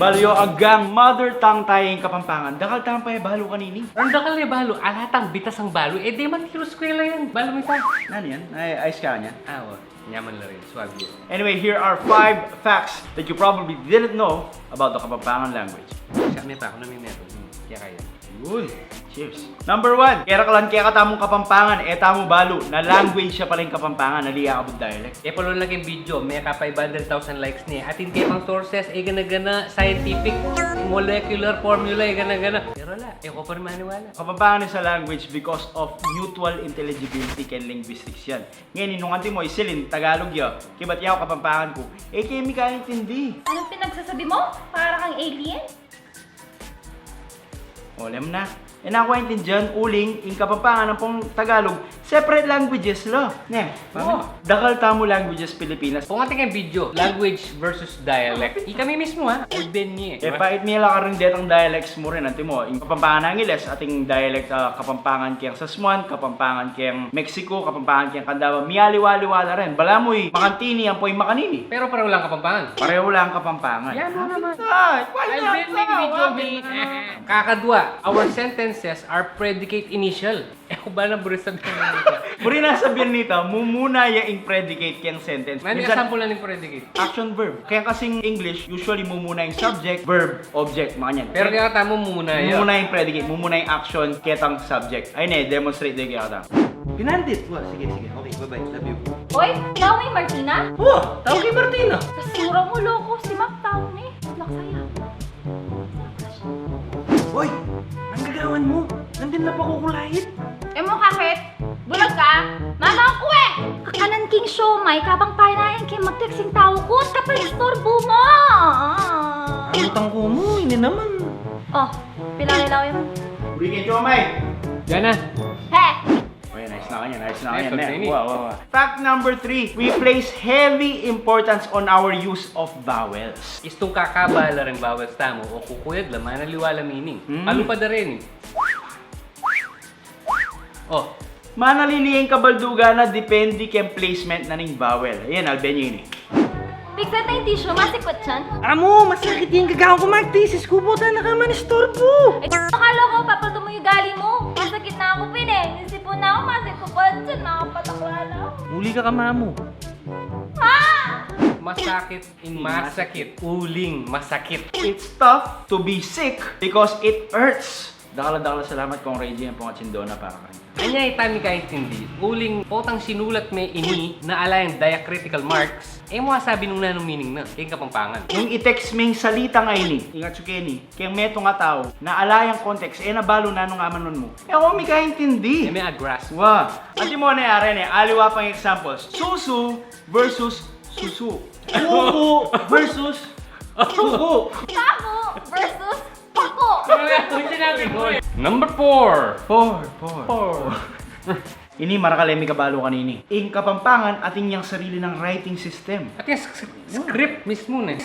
Balo agang mother tongue tayong Kapampangan. Dakal tampay balo kanini. Ang dakal ya balo, alatang bitas ang balo. Eh di man tiro eskwela yan. Balo mita. Ano yan? Ay, ayos ka niya. Ah, nyaman na rin. Swag yun. Anyway, here are 5 facts that you probably didn't know about the Kapampangan language. Kami pa ako na may meron. Kaya kaya. Yun. Cheers. Number 1. Kaya kalan kaya katamong Kapampangan, tamo balo, na language siya pala yung Kapampangan, naliya abot dialect. E palo lang yung video, may ka 500,000 likes niya. Atin kayo pang sources, gana-gana, scientific, molecular formula, gana-gana. Pero wala, ko pa rin maniwala. Kapampangan is a language because of mutual intelligibility and linguistics yan. Ngayon, nung anti mo, isilin, Tagalog ya, kibat yaw Kapampangan ko, kayo mi kaintindi. Anong pinagsasabi mo? Para kang alien? Alam na. Ako intindihan, uling, in Kapampangan ng pong Tagalog, separate languages lo. Ne, dakal tamo languages Pilipinas. Kung ating yung video, language versus dialect, kami mismo ha, urban niya. Pait nila ka rin detang dialects mo rin, anti mo, in Kapampangan ng Angeles, ating dialect Kapampangan kiyang Sasmuan, Kapampangan kiyang Mexico, Kapampangan kiyang Candaba, miyaliwaliwala rin. Bala mo'y makantini, ang po'y makanini. Pero pareho lang Kapampangan. Pareho lang Kapampangan. Yan mo naman. Ay, I'll make video me. Kakadwa, our sentences are predicate initial. Kung ba na buro sabihin nito? Muri na sabihin nito, mumuna yung predicate kiyang sentence. May example lang yung predicate. Action verb. Kaya kasing English, usually mumuna yung subject, verb, object, mga yan. Pero kaya tamo muna yun. Mumuna yung predicate, mumuna yung action, ketang subject. Ayun demonstrate din kaya tang. Pinandit. Sige. Okay, bye-bye. Love you. Hoy, tao ni Martina? Tawag kay Martina. Kasura mo, loko. Si Mac tao ni. Laksaya. Hoy, ang gagawan mo. Nandun na pa kukulait. Mo kakit? Bulag ka? Mama ko eh! Kakanan king show, may kabang pahinayan kay mag-texting tao ko. Kapag istorbo mo! Utang ko mo, hindi naman. Oh, pilang ilaw yun. Uri kay Chomay. Diyan na. He! Okay, nice na kanya. Nice. Wow. Fact number 3. We place heavy importance on our use of vowels. Istong kakabala rin bawat tamo o kukuyag laman na liwala meaning. Alupad na rin. Oh, Manaliliyeng kabalduga na depende kay placement na ning vowel. Ayan, albenyo yun eh. Bigsan na yung tissue, masikot siyan. Amo, masakit yung gagawin ko mag-thesis ko. Buta na ka man istorbo. Eh, akala ko, papalto mo yung gali mo. Masakit na ako, pin Nisipon na ako, masikot siyan. Nakapatakla na ako. Uli ka mamo. Ah! masakit in masakit. Uling masakit. It's tough to be sick because it hurts. Dakala salamat kong Reggie ang pangatsindona para kanina. Kanya itami kaintindi. Uling potang sinulat may ini na alayang diacritical marks. Eh mo sabi nung nanong meaning na. Kaya Kapampangan. Nung i-text ming salita nga ini, ingat ni, kaya meto nga tao, na alayang context, nabalo na nung amanon mo. Ako may kaintindi. Eh may agras. Wow. Ati mo na yari aliwa pang examples. Susu versus susu. Kuku versus kuku. Tamo versus pako. Number 4. Four. Ini marakalemi kabalo kanini. Ing Kapampangan ating yang sarili ng writing system. At yung script mismo na.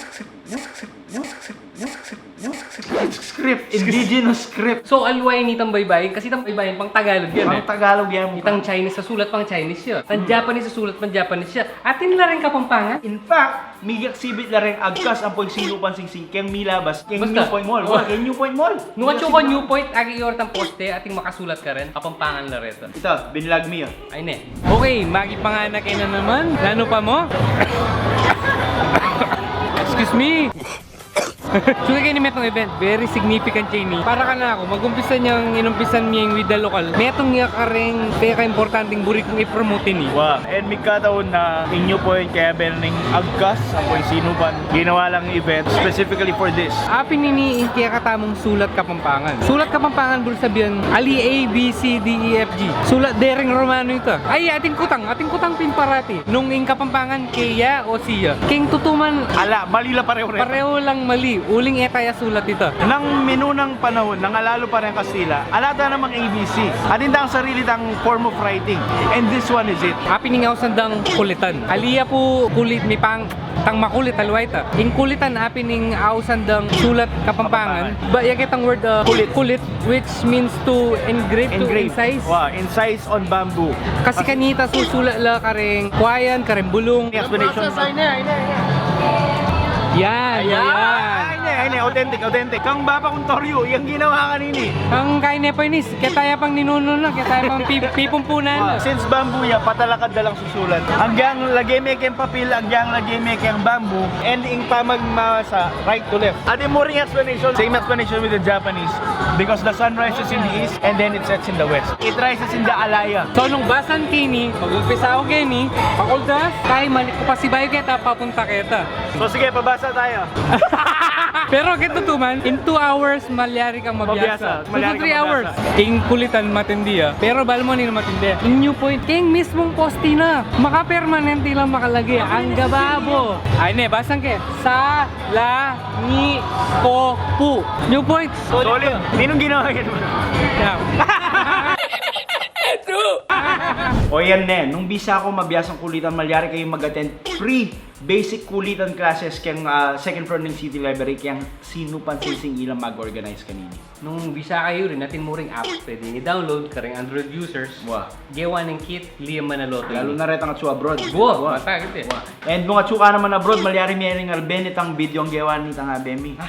Script, indigenous script. So alway ni tambaybayin kasi tambaybayin pang Tagalog yan Pang Tagalog yan mo. Itang Chinese sa sulat pang Chinese siya. Tang Japanese sa sulat pang Japanese siya. Atin nila rin Kapampangan. In fact, may exhibit na rin agkas ang po'y sinupan sing keng milabas keng Basta. New Point Mall. Oh. Keng New Point Mall. Nuwat yung New Point, agi yortang poste, ating makasulat ka rin. Kapampangan na rin. Ito, binlag mo yun. Ay ne. Okay, magipanganak ka na naman. Lano pa mo? Excuse me. So kayo ni metong event, very significant siya ini. Para ka na ako, mag-umpisa niyang inumpisan niyang with the local. Metong niya ka rin, kaya ka-importanting buri kong i-promote ni. Wow. And may kataon na in New Point kaya ning agkas ang po'y sinupan. Ginawa lang event specifically for this. Apin nini kaya katamong sulat Kapampangan. Sulat Kapampangan buri sabihan, Ali A, B, C, D, E, F, G. Sulat dereng Romano ito. Ay, ating kutang pin parati. Nung ing Kapampangan, kaya o siya. King tutuman, Ala, mali la pareho. pareho lang mali. Uling etaya sulat ito. Nang minunang panahon, nangalalo pa rin Kastila, alata namang ABC. Atin ang sarili tang form of writing. And this one is it. Api ningaw sandang kulitan. Aliya po kulit mi pang tang makulit alway ta. Ing kulitan api ning aw sandang sulat Kapampangan. Ba yakitang word kulit which means to engrave to incise. Wow, incise on bamboo. Kasi kanita susulat la kareng kwayan, kareng bulong. Explanation. Yan. Ay, ne. authentic. Kang Bapa Contorio, yung ginawa kanini. Ang kain na pa inis, kaya tayo pang ninuno na, kaya tayo pang pipumpunan. Since bamboo ya, patalakad na lang susulat. Hanggang lagay may kayong papel, hanggang lagay may kayong bamboo, ending pa magmasa right to left. Ate Moring explanation, same explanation with the Japanese. Because the sun rises in the east and then it sets in the west. It rises in the alaya. So nung basan kini, pag-umpisa ako kini, pakuldas, kay mali ko pasibayo kita, papunta kita. So sige, pabasa tayo. Pero kito tuman, in 2 hours, malyari kang mabiyasa. Mabiyasa. Malyari 2 to 3 kang hours. mabiyasa. King kulitan matindi ah. Pero bal mo nila matindi. In new point, king mismong posti na. Maka-permanente lang makalagi. Ang gababo. Ay ne, basang ke. Sa, la, ni, ko, pu. New point. Solid. Ninong ginawa yan mo? Yeah. O yan ne, nung bisa ako mabiyasang kulitan, malyari kayo mag-attend free basic kulitan classes kayang second floor ng City Library kayang sino pansinsing ilang mag-organize kanini. Nung bisa kayo rin, natin mo ring app, pwede i-download ka rin Android users. Wah. Gewa ng kit, liam manaloto. Lalo na rin ang atsu abroad. Wow, matagit eh. And nung atsu ka naman abroad, malyari may alben itang video ang gawa ni tanga Bemi.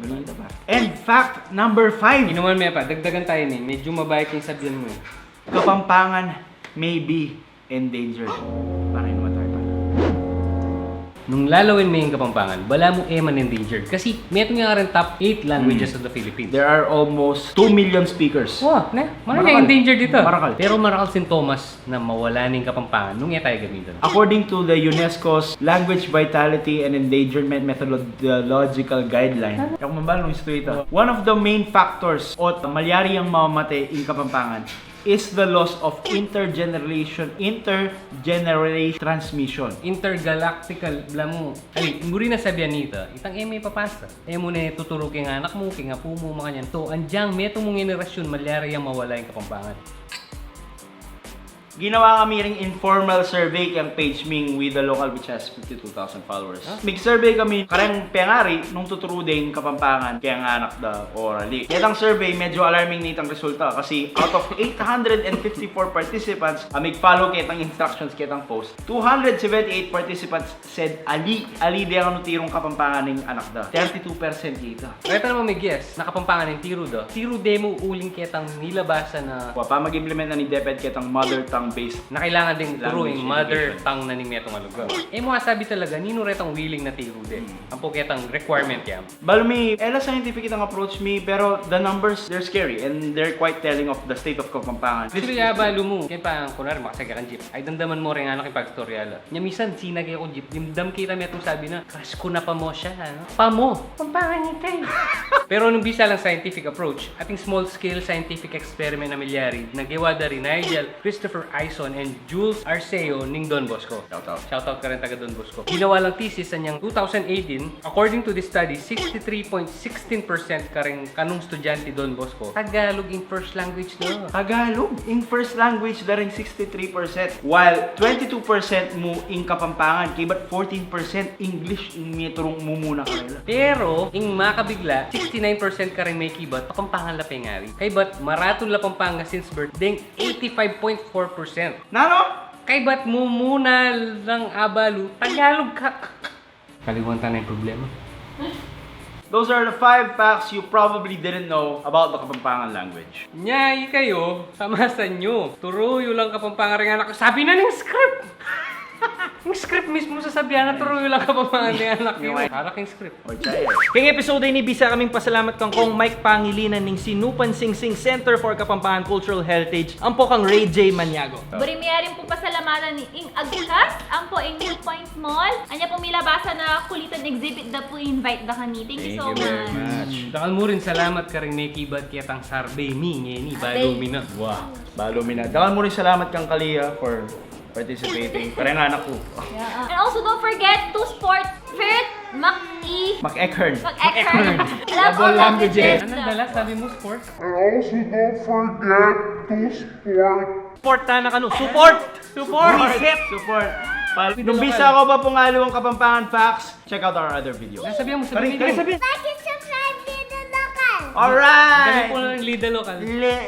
Ganito ba? And fact number 5. Inuman may pa, dagdagan tayo ni, medyo mabayag yung sabihan mo eh. Kapampangan may be endangered. Para inuman tayo pa. Nung lalawin mo yung Kapampangan, bala mo man endangered. Kasi meron nga rin top 8 languages of the Philippines. There are almost 2 million speakers. Wow, na, Marakal. marami endangered dito. Marakal. Pero marakal sintomas na mawala ng Kapampangan nung tayo gamitin. According to the UNESCO's Language Vitality and Endangerment Methodological Guideline, one of the main factors o malyari ang mamamatay in Kapampangan is the loss of intergeneration transmission. Intergalactical, bala mo. Ay, muri na sabihan nito, itang may papasa. Mo na tuturo kay anak mo, kay apo mo, mga yan. To, andyang meto mong generasyon, malyari ang mawala yung Kapampangan. Ginawa kami ring informal survey kang page Ming with the local which has 52,000 followers. Mig-survey kami karang pengari nung tuturo din Kapampangan kaya nga anak da orally. Kaya ang survey medyo alarming nitang resulta kasi out of 854 participants mig-follow kitang instructions kitang post, 278 participants said ali di ang tirong Kapampangan ng anak da. 32% kita. Kaya naman may guess, na Kapampangan ng tiro do. Tiro demo uling kitang nilabasa na Pa mag-implement na ni DepEd kitang mother tongue based na kailangan ding turuing Language mother education. tongue na ning metong aluga. Mo sabi talaga, nino retang willing na tiro din. Ang po kitang requirement yan. Balmi, ela scientific itang approach me, pero the numbers, they're scary and they're quite telling of the state of Kapampangan. Actually, balo mo. Kaya pa, kunwari, makasagya kang jeep. Ay, damdaman mo rin anak yung pag-tutorial. Nya, minsan, sinagay ako jeep. Dimdam kita may itong sabi na, crush ko na pa mo siya, ano? Pa mo! Pampangan niya tayo. Pero nung bisa lang scientific approach, ating small-scale scientific experiment na milyari, nagawa da rin Nigel, Christopher Ison, and Jules Arceo ning Don Bosco. Shoutout ka rin taga Don Bosco. Ginawa lang thesis sa niyang 2018. According to this study, 63.16% ka rin kanong estudyante Don Bosco Tagalog in first language no. Tagalog in first language da rin 63%, while 22% mo in Kapampangan, kay but 14% English in metrong mumuna kanila. Pero, ing makabigla, 69% ka rin may kibat, Kapampangan la pengari. Kay bat, maraton la Pampanga since birth, ding 85.4%. Nano? Kay bat mo muna ng abalo, Tagalog ka. Kalimutan na yung problema. Those are the 5 facts you probably didn't know about the Kapampangan language. Nyay kayo, samasan nyo. Turuyo lang Kapampangan rin anak ko. Sabi na ng script! Yung script mismo sasabihan na turuyo lang Kapampangan rin anak nyo. Harap yung script. O chaya. Kaya episode ni bisa kaming pasalamat kang kong Mike Pangilinan ning Sinupan Singsing Center for Kapampangan Cultural Heritage ang po kang Ray J. Maniago. Burimiyarin po pasalamatan ni Ing Agkas, ang po Ing New Point Mall. Anya po milabasa na kulitan exhibit na po invite da kami. Thank you so much. Dakal mo rin salamat ka rin may kibat kiyatang survey ni ngeni bago mina. Wow. Balo mina. Dakan mo rin salamat kang Kalia for participating. Parang anak ko. And also don't forget to support Fit Maki Mac-Ekhern. Mag-Ekhern. Love all languages. Anong dala? Sabi mo sports? Support na kanu. Support! Support! Support. Nung bisa ko pa pungalo ang Kapampangan facts, check out our other videos. Sabihan mo sa Karing, video. karing. Like and subscribe to the local. Alright! Ganun po lang Lida Local. Le-